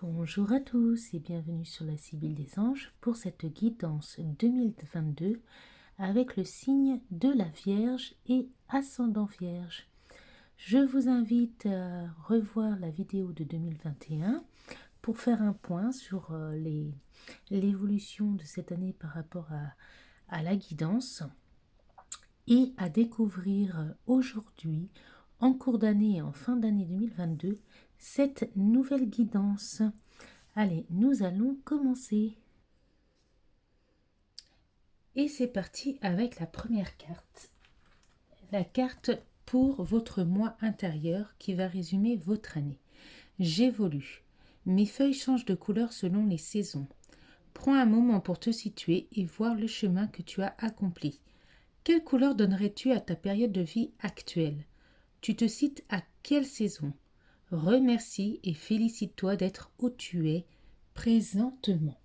Bonjour à tous et bienvenue sur la Sibylle des Anges pour cette guidance 2022 avec le signe de la Vierge et ascendant Vierge. Je vous invite à revoir la vidéo de 2021 pour faire un point sur l'évolution de cette année par rapport à la guidance et à découvrir aujourd'hui, en cours d'année et en fin d'année 2022, cette nouvelle guidance. Allez, nous allons commencer. Et c'est parti avec la première carte. La carte pour votre moi intérieur qui va résumer votre année. J'évolue. Mes feuilles changent de couleur selon les saisons. Prends un moment pour te situer et voir le chemin que tu as accompli. Quelle couleur donnerais-tu à ta période de vie actuelle? Tu te cites à quelle saison? Remercie et félicite-toi d'être où tu es présentement.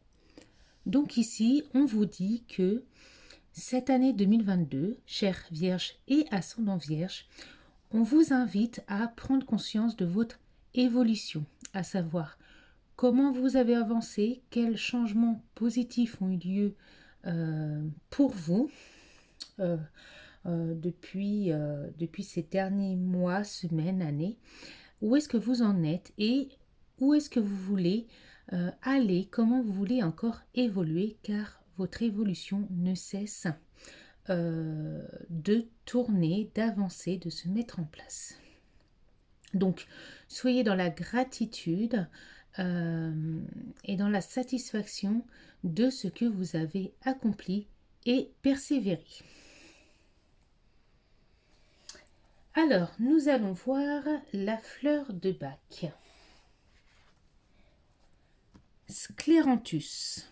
Donc ici, on vous dit que cette année 2022, chère Vierge et ascendant Vierge, on vous invite à prendre conscience de votre évolution, à savoir comment vous avez avancé, quels changements positifs ont eu lieu pour vous depuis ces derniers mois, semaines, années. Où est-ce que vous en êtes et où est-ce que vous voulez aller, comment vous voulez encore évoluer, car votre évolution ne cesse de tourner, d'avancer, de se mettre en place. Donc, soyez dans la gratitude et dans la satisfaction de ce que vous avez accompli et persévérez. Alors, nous allons voir la fleur de Bach. Scléranthus.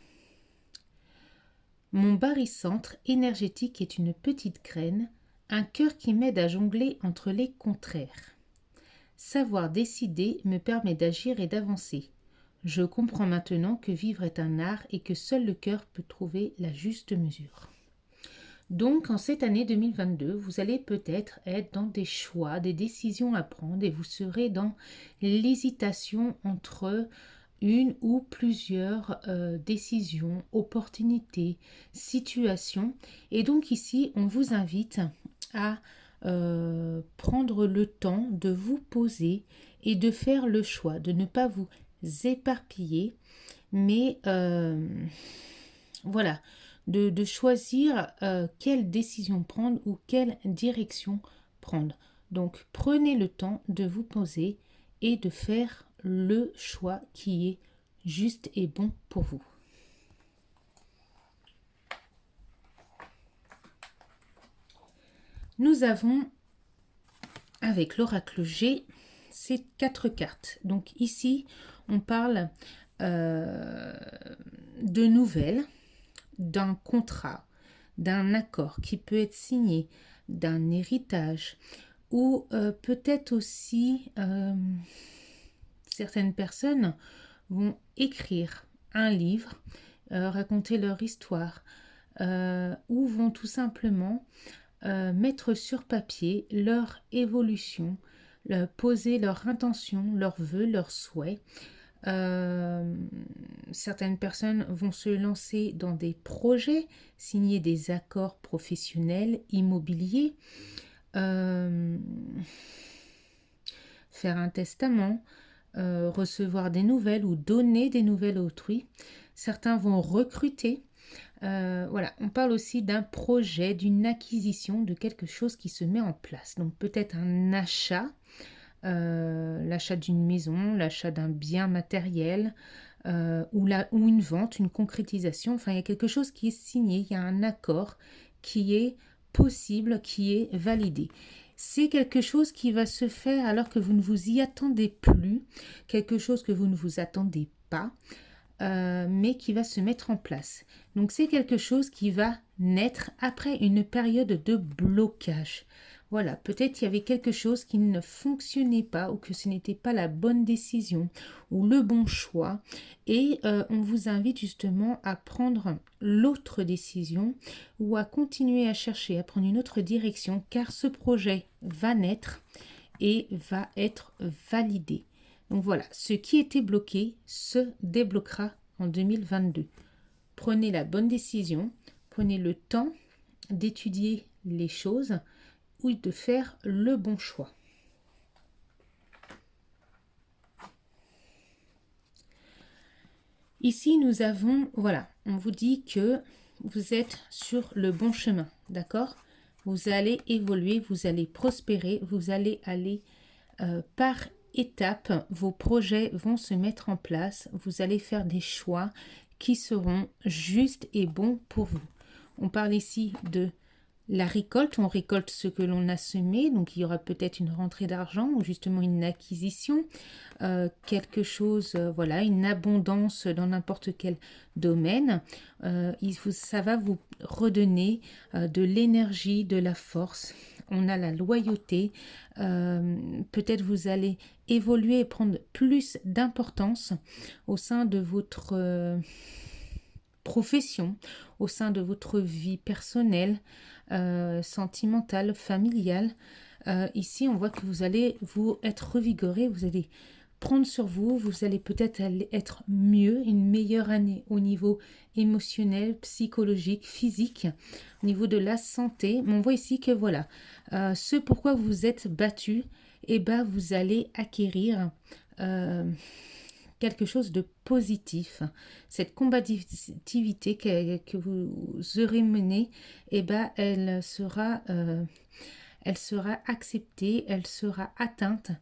Mon barycentre énergétique est une petite graine, un cœur qui m'aide à jongler entre les contraires. Savoir décider me permet d'agir et d'avancer. Je comprends maintenant que vivre est un art et que seul le cœur peut trouver la juste mesure. Donc, en cette année 2022, vous allez peut-être être dans des choix, des décisions à prendre et vous serez dans l'hésitation entre une ou plusieurs décisions, opportunités, situations. Et donc ici, on vous invite à prendre le temps de vous poser et de faire le choix, de ne pas vous éparpiller, mais voilà, de choisir quelle décision prendre ou quelle direction prendre. Donc prenez le temps de vous poser et de faire le choix qui est juste et bon pour vous. Nous avons avec l'oracle G ces 4 cartes. Donc ici on parle de nouvelles, d'un contrat, d'un accord qui peut être signé, d'un héritage, ou peut-être aussi certaines personnes vont écrire un livre, raconter leur histoire, ou vont tout simplement mettre sur papier leur évolution, poser leurs intentions, leurs vœux, leurs souhaits. Certaines personnes vont se lancer dans des projets, signer des accords professionnels, immobiliers, faire un testament, recevoir des nouvelles ou donner des nouvelles à autrui. Certains vont recruter. Voilà, on parle aussi d'un projet, d'une acquisition, de quelque chose qui se met en place. Donc peut-être un achat, l'achat d'une maison, l'achat d'un bien matériel, ou une vente, une concrétisation. Enfin, il y a quelque chose qui est signé, il y a un accord qui est possible, qui est validé. C'est quelque chose qui va se faire alors que vous ne vous y attendez plus, quelque chose que vous ne vous attendez pas, mais qui va se mettre en place. Donc c'est quelque chose qui va naître après une période de blocage. Voilà, peut-être il y avait quelque chose qui ne fonctionnait pas ou que ce n'était pas la bonne décision ou le bon choix. Et on vous invite justement à prendre l'autre décision ou à continuer à chercher, à prendre une autre direction car ce projet va naître et va être validé. Donc voilà, ce qui était bloqué se débloquera en 2022. Prenez la bonne décision, prenez le temps d'étudier les choses ou de faire le bon choix. Ici, nous avons, voilà, on vous dit que vous êtes sur le bon chemin, d'accord? Vous allez évoluer, vous allez prospérer, vous allez aller par étapes, vos projets vont se mettre en place, vous allez faire des choix qui seront justes et bons pour vous. On parle ici de la récolte, on récolte ce que l'on a semé, donc il y aura peut-être une rentrée d'argent ou justement une acquisition, quelque chose, voilà, une abondance dans n'importe quel domaine. Ça va vous redonner de l'énergie, de la force. On a la loyauté, peut-être vous allez évoluer et prendre plus d'importance au sein de votre profession, au sein de votre vie personnelle, sentimentale, familiale. Ici, on voit que vous allez vous être revigoré, vous allez prendre sur vous, vous allez peut-être être mieux, une meilleure année au niveau émotionnel, psychologique, physique, au niveau de la santé. Mais on voit ici que voilà, ce pourquoi vous vous êtes battu, et ben vous allez acquérir quelque chose de positif. Cette combativité que vous aurez menée, eh ben, elle sera acceptée, elle sera atteinte,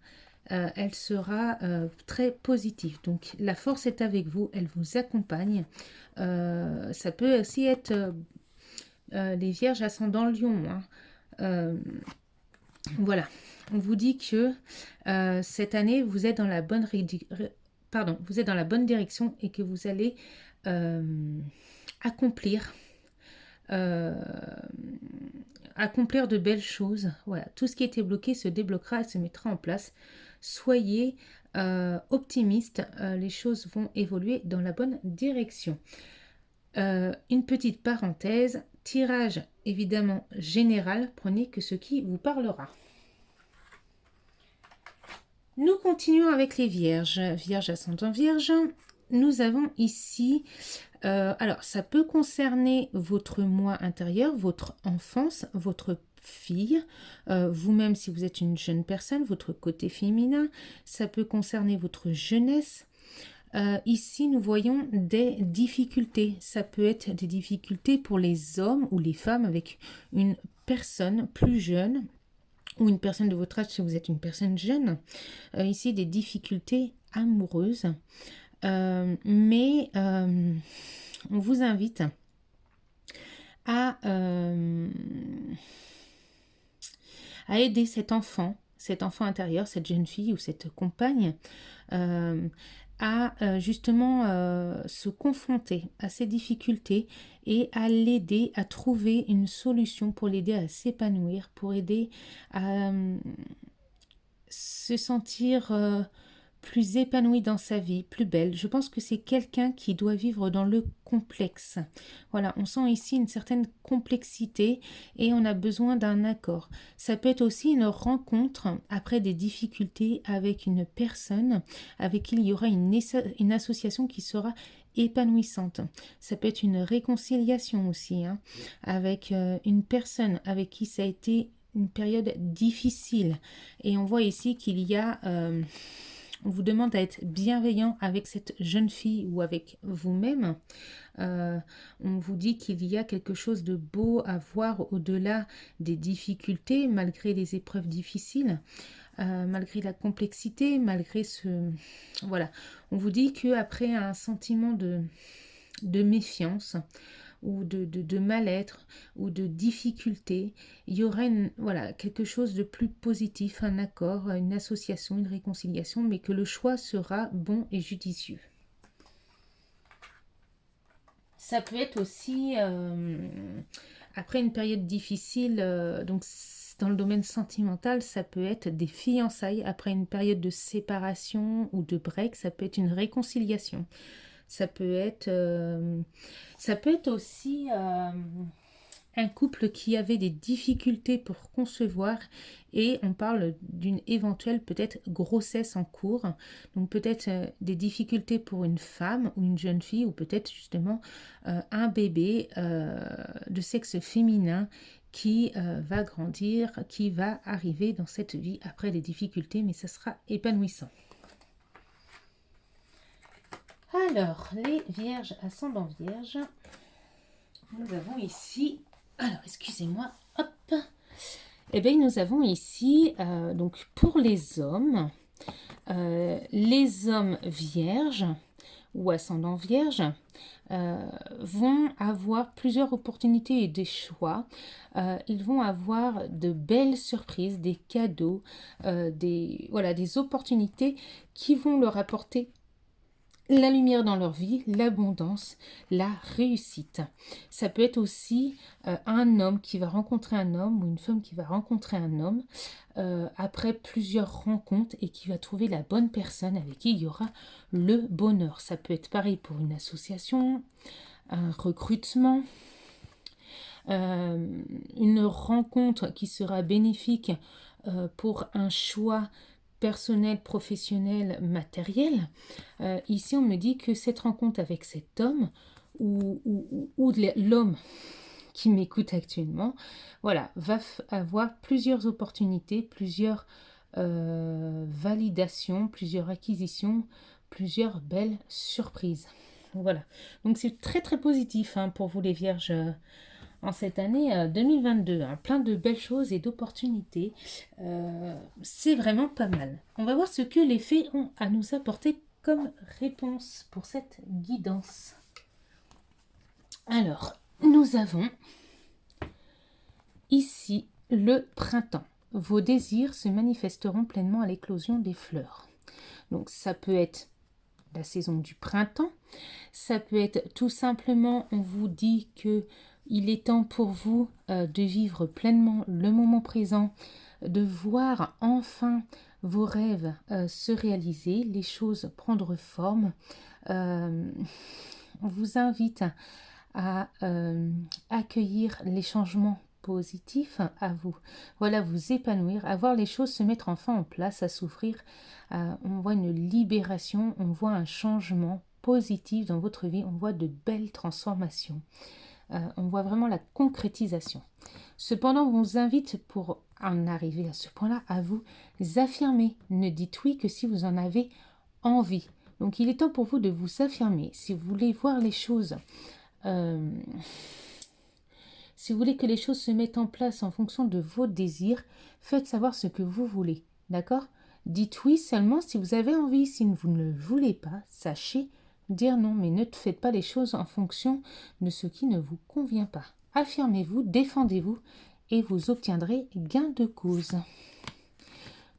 elle sera très positive. Donc la force est avec vous, elle vous accompagne. Ça peut aussi être les vierges ascendant Lion. Voilà, on vous dit que cette année, vous êtes dans la bonne vous êtes dans la bonne direction et que vous allez accomplir accomplir de belles choses. Voilà, tout ce qui était bloqué se débloquera et se mettra en place. Soyez optimistes, les choses vont évoluer dans la bonne direction. Une petite parenthèse, tirage évidemment général, prenez que ce qui vous parlera. Nous continuons avec les vierges. Vierge ascendant vierge, nous avons ici, alors ça peut concerner votre moi intérieur, votre enfance, votre fille, vous-même si vous êtes une jeune personne, votre côté féminin, ça peut concerner votre jeunesse. Ici, nous voyons des difficultés. Ça peut être des difficultés pour les hommes ou les femmes avec une personne plus jeune ou une personne de votre âge si vous êtes une personne jeune. Ici, des difficultés amoureuses. Mais on vous invite à aider cet enfant intérieur, cette jeune fille ou cette compagne, à justement se confronter à ces difficultés et à l'aider à trouver une solution pour l'aider à s'épanouir, pour aider à se sentir plus épanouie dans sa vie, plus belle. Je pense que c'est quelqu'un qui doit vivre dans le complexe. Voilà, on sent ici une certaine complexité et on a besoin d'un accord. Ça peut être aussi une rencontre après des difficultés avec une personne avec qui il y aura une association qui sera épanouissante. Ça peut être une réconciliation aussi, hein, avec une personne avec qui ça a été une période difficile. Et on voit ici qu'il y a... on vous demande à être bienveillant avec cette jeune fille ou avec vous-même. On vous dit qu'il y a quelque chose de beau à voir au-delà des difficultés, malgré les épreuves difficiles, malgré la complexité, malgré ce... Voilà. On vous dit qu'après un sentiment de méfiance, ou de mal-être ou de difficulté, il y aurait voilà, quelque chose de plus positif, un accord, une association, une réconciliation, mais que le choix sera bon et judicieux. Ça peut être aussi, après une période difficile, donc dans le domaine sentimental, ça peut être des fiançailles. Après une période de séparation ou de break, ça peut être une réconciliation. Ça peut être aussi un couple qui avait des difficultés pour concevoir et on parle d'une éventuelle peut-être grossesse en cours. Donc peut-être des difficultés pour une femme ou une jeune fille ou peut-être justement un bébé de sexe féminin qui va grandir, qui va arriver dans cette vie après des difficultés, mais ça sera épanouissant. Alors, les vierges ascendant vierge, nous avons ici, alors excusez-moi, hop, et bien nous avons ici, donc pour les hommes vierges ou ascendant vierge vont avoir plusieurs opportunités et des choix. Ils vont avoir de belles surprises, des cadeaux, des opportunités qui vont leur apporter la lumière dans leur vie, l'abondance, la réussite. Ça peut être aussi un homme qui va rencontrer un homme ou une femme qui va rencontrer un homme après plusieurs rencontres et qui va trouver la bonne personne avec qui il y aura le bonheur. Ça peut être pareil pour une association, un recrutement, une rencontre qui sera bénéfique pour un choix personnel, professionnel, matériel. Ici, on me dit que cette rencontre avec cet homme ou l'homme qui m'écoute actuellement, voilà, va avoir plusieurs opportunités, plusieurs validations, plusieurs acquisitions, plusieurs belles surprises. Voilà, donc c'est très très positif hein, pour vous les vierges en cette année 2022, hein, plein de belles choses et d'opportunités. C'est vraiment pas mal. On va voir ce que les fées ont à nous apporter comme réponse pour cette guidance. Alors, nous avons ici le printemps. Vos désirs se manifesteront pleinement à l'éclosion des fleurs. Donc ça peut être la saison du printemps, ça peut être tout simplement, on vous dit que il est temps pour vous de vivre pleinement le moment présent, de voir enfin vos rêves se réaliser, les choses prendre forme. On vous invite à accueillir les changements positifs à vous. Voilà, vous épanouir, à voir les choses se mettre enfin en place, à s'ouvrir. On voit une libération, on voit un changement positif dans votre vie, on voit de belles transformations. On voit vraiment la concrétisation. Cependant, on vous invite pour en arriver à ce point-là à vous affirmer. Ne dites oui que si vous en avez envie. Donc il est temps pour vous de vous affirmer. Si vous voulez voir les choses, si vous voulez que les choses se mettent en place en fonction de vos désirs, faites savoir ce que vous voulez. D'accord ? Dites oui seulement si vous avez envie. Si vous ne le voulez pas, sachez dire non, mais ne faites pas les choses en fonction de ce qui ne vous convient pas. Affirmez-vous, défendez-vous et vous obtiendrez gain de cause.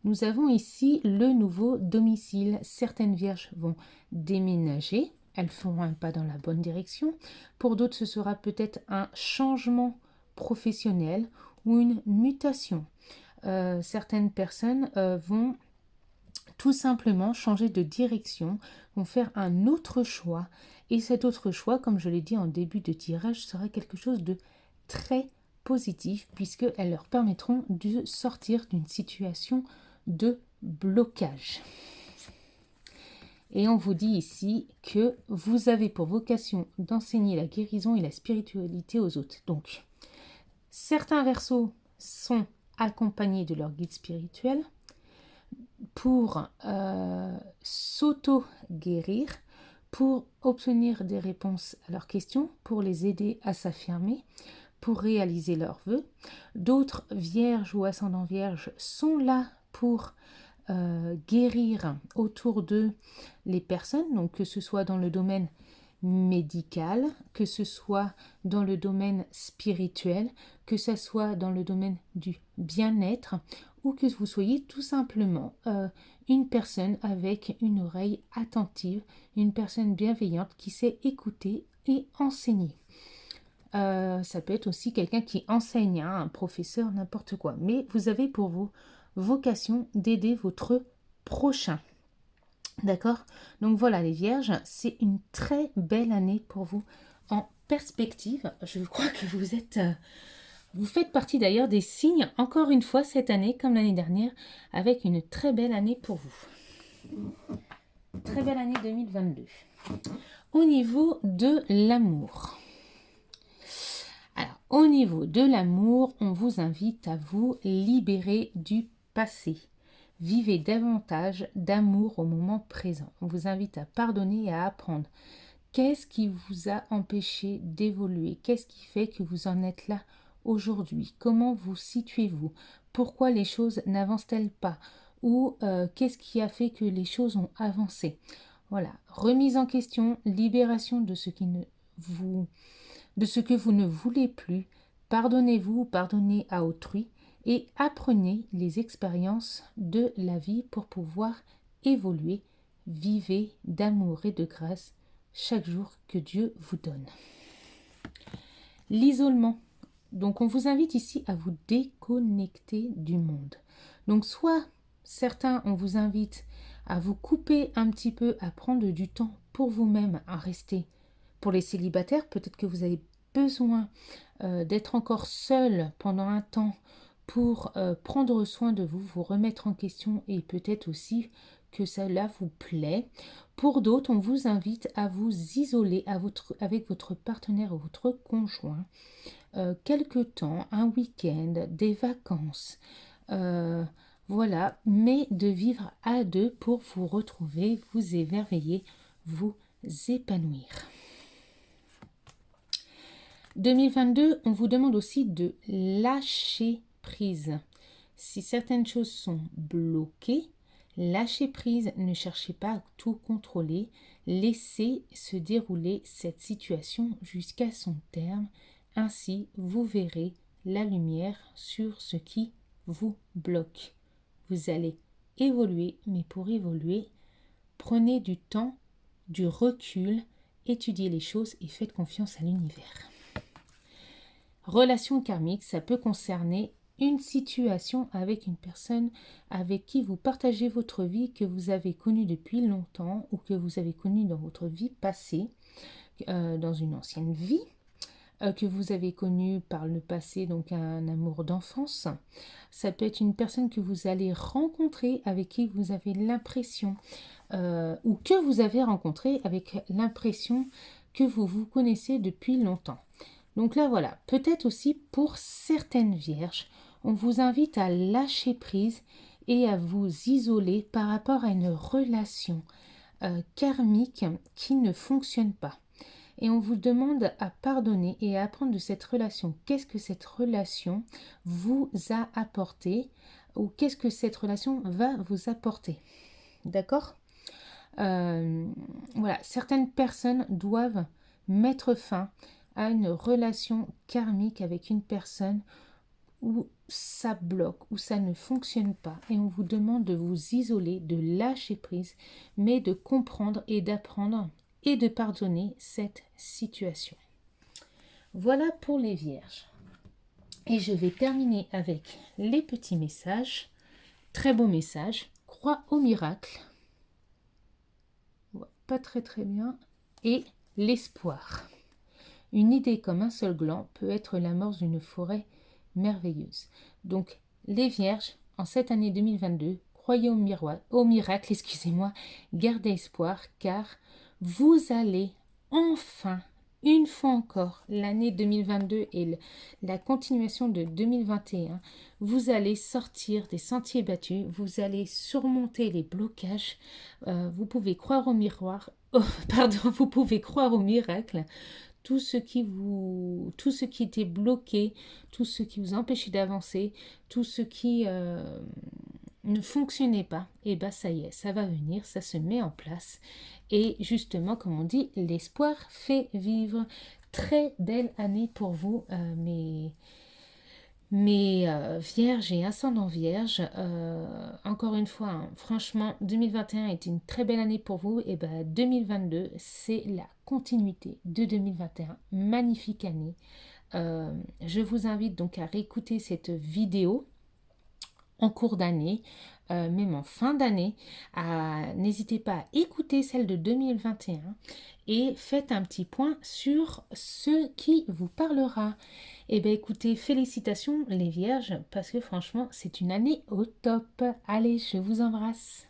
Nous avons ici le nouveau domicile. Certaines vierges vont déménager, elles feront un pas dans la bonne direction. Pour d'autres, ce sera peut-être un changement professionnel ou une mutation. Certaines personnes vont tout simplement changer de direction, vont faire un autre choix. Et cet autre choix, comme je l'ai dit en début de tirage, sera quelque chose de très positif puisqu'elles leur permettront de sortir d'une situation de blocage. Et on vous dit ici que vous avez pour vocation d'enseigner la guérison et la spiritualité aux autres. Donc, certains Verseaux sont accompagnés de leur guide spirituel pour s'auto-guérir, pour obtenir des réponses à leurs questions, pour les aider à s'affirmer, pour réaliser leurs vœux. D'autres vierges ou ascendants vierges sont là pour guérir autour d'eux les personnes, donc que ce soit dans le domaine médical, que ce soit dans le domaine spirituel, que ce soit dans le domaine du bien-être, ou que vous soyez tout simplement une personne avec une oreille attentive, une personne bienveillante qui sait écouter et enseigner. Ça peut être aussi quelqu'un qui enseigne, hein, un professeur, n'importe quoi. Mais vous avez pour vous vocation d'aider votre prochain. D'accord ? Donc voilà les vierges, c'est une très belle année pour vous en perspective. Je crois que vous faites partie d'ailleurs des signes, encore une fois cette année, comme l'année dernière, avec une très belle année pour vous. Très belle année 2022. Au niveau de l'amour. Alors, au niveau de l'amour, on vous invite à vous libérer du passé. Vivez davantage d'amour au moment présent. On vous invite à pardonner et à apprendre. Qu'est-ce qui vous a empêché d'évoluer? Qu'est-ce qui fait que vous en êtes là aujourd'hui? Comment vous situez-vous? Pourquoi les choses n'avancent-elles pas? Ou qu'est-ce qui a fait que les choses ont avancé? Voilà, remise en question, libération de ce que vous ne voulez plus. Pardonnez-vous, pardonnez à autrui et apprenez les expériences de la vie pour pouvoir évoluer. Vivez d'amour et de grâce chaque jour que Dieu vous donne. L'isolement. Donc on vous invite ici à vous déconnecter du monde. Donc soit certains, on vous invite à vous couper un petit peu, à prendre du temps pour vous-même, à rester. Pour les célibataires, peut-être que vous avez besoin d'être encore seul pendant un temps pour prendre soin de vous, vous remettre en question et peut-être aussi que cela vous plaît. Pour d'autres, on vous invite à vous isoler avec votre partenaire ou votre conjoint quelque temps, un week-end, des vacances, voilà, mais de vivre à deux pour vous retrouver, vous émerveiller, vous épanouir. 2022, on vous demande aussi de lâcher prise. Si certaines choses sont bloquées, lâchez prise, ne cherchez pas à tout contrôler, laissez se dérouler cette situation jusqu'à son terme. Ainsi, vous verrez la lumière sur ce qui vous bloque. Vous allez évoluer, mais pour évoluer, prenez du temps, du recul, étudiez les choses et faites confiance à l'univers. Relation karmique, ça peut concerner une situation avec une personne avec qui vous partagez votre vie, que vous avez connue depuis longtemps ou que vous avez connue dans votre vie passée, dans une ancienne vie, que vous avez connu par le passé, donc un amour d'enfance. Ça peut être une personne que vous allez rencontrer, avec qui vous avez l'impression, ou que vous avez rencontré avec l'impression que vous vous connaissez depuis longtemps. Donc là, voilà, peut-être aussi pour certaines vierges, on vous invite à lâcher prise et à vous isoler par rapport à une relation karmique qui ne fonctionne pas. Et on vous demande à pardonner et à apprendre de cette relation. Qu'est-ce que cette relation vous a apporté ou qu'est-ce que cette relation va vous apporter? D'accord? Voilà, certaines personnes doivent mettre fin à une relation karmique avec une personne où ça bloque, où ça ne fonctionne pas. Et on vous demande de vous isoler, de lâcher prise, mais de comprendre et d'apprendre et de pardonner cette situation. Voilà pour les vierges. Et je vais terminer avec les petits messages. Très beau message. Crois au miracle. Pas très bien. Et l'espoir. Une idée comme un seul gland peut être l'amorce d'une forêt merveilleuse. Donc, les vierges, en cette année 2022, croyez au miracle, gardez espoir, car vous allez enfin, une fois encore, l'année 2022 et la continuation de 2021, vous allez sortir des sentiers battus, vous allez surmonter les blocages, vous pouvez croire au vous pouvez croire au miracle. Tout ce qui était bloqué, tout ce qui vous empêchait d'avancer, tout ce qui ne fonctionnait pas, et bien ça y est, ça va venir, ça se met en place. Et justement, comme on dit, l'espoir fait vivre. Très belle année pour vous, mes vierges et ascendants vierges. Encore une fois, hein, franchement, 2021 est une très belle année pour vous. Et 2022, c'est la continuité de 2021. Magnifique année. Je vous invite donc à réécouter cette vidéo en cours d'année, même en fin d'année. N'hésitez pas à écouter celle de 2021 et faites un petit point sur ce qui vous parlera. Eh bien écoutez, félicitations les vierges, parce que franchement, c'est une année au top. Allez, je vous embrasse.